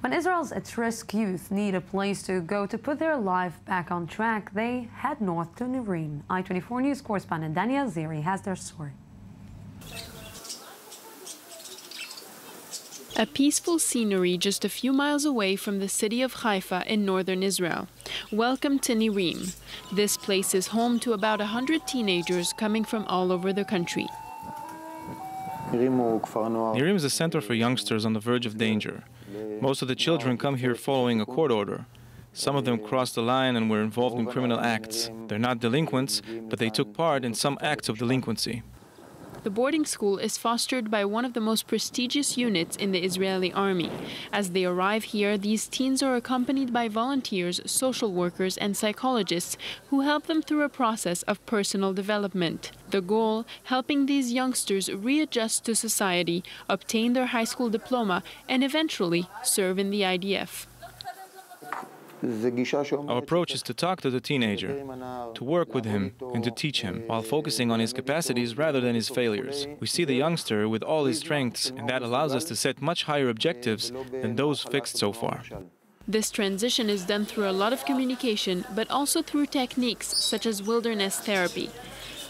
When Israel's at-risk youth need a place to go to put their life back on track, they head north to Nirim. i24 News correspondent Daniel Ziri has their story. A peaceful scenery just a few miles away from the city of Haifa in northern Israel. Welcome to Nirim. This place is home to about 100 teenagers coming from all over the country. Nirim is a center for youngsters on the verge of danger. Most of the children come here following a court order. Some of them crossed the line and were involved in criminal acts. They're not delinquents, but they took part in some acts of delinquency. The boarding school is fostered by one of the most prestigious units in the Israeli army. As they arrive here, these teens are accompanied by volunteers, social workers, and psychologists who help them through a process of personal development. The goal, helping these youngsters readjust to society, obtain their high school diploma, and eventually serve in the IDF. Our approach is to talk to the teenager, to work with him and to teach him, while focusing on his capacities rather than his failures. We see the youngster with all his strengths, and that allows us to set much higher objectives than those fixed so far. This transition is done through a lot of communication, but also through techniques such as wilderness therapy,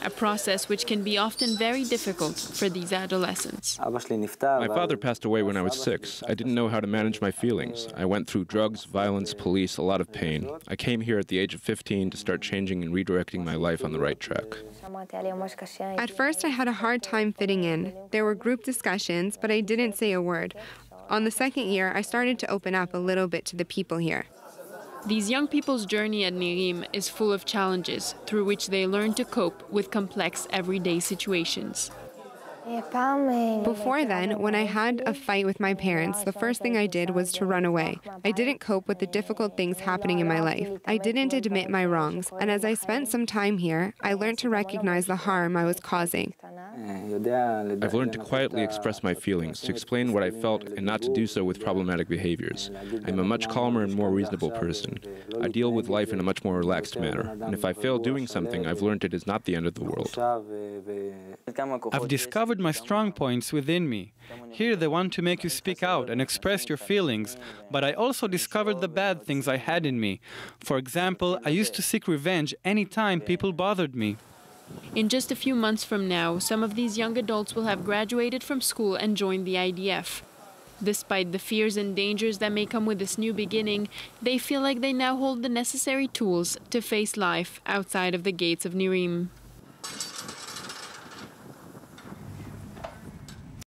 a process which can be often very difficult for these adolescents. My father passed away when I was 6. I didn't know how to manage my feelings. I went through drugs, violence, police, a lot of pain. I came here at the age of 15 to start changing and redirecting my life on the right track. At first, I had a hard time fitting in. There were group discussions, but I didn't say a word. On the second year, I started to open up a little bit to the people here. These young people's journey at Nirim is full of challenges through which they learn to cope with complex everyday situations. Before then, when I had a fight with my parents, the first thing I did was to run away. I didn't cope with the difficult things happening in my life. I didn't admit my wrongs, and as I spent some time here, I learned to recognize the harm I was causing. I've learned to quietly express my feelings, to explain what I felt, and not to do so with problematic behaviors. I'm a much calmer and more reasonable person. I deal with life in a much more relaxed manner, and if I fail doing something, I've learned it is not the end of the world. I've discovered my strong points within me. Here they want to make you speak out and express your feelings, but I also discovered the bad things I had in me. For example, I used to seek revenge any time people bothered me. In just a few months from now, some of these young adults will have graduated from school and joined the IDF. Despite the fears and dangers that may come with this new beginning, they feel like they now hold the necessary tools to face life outside of the gates of Nirim.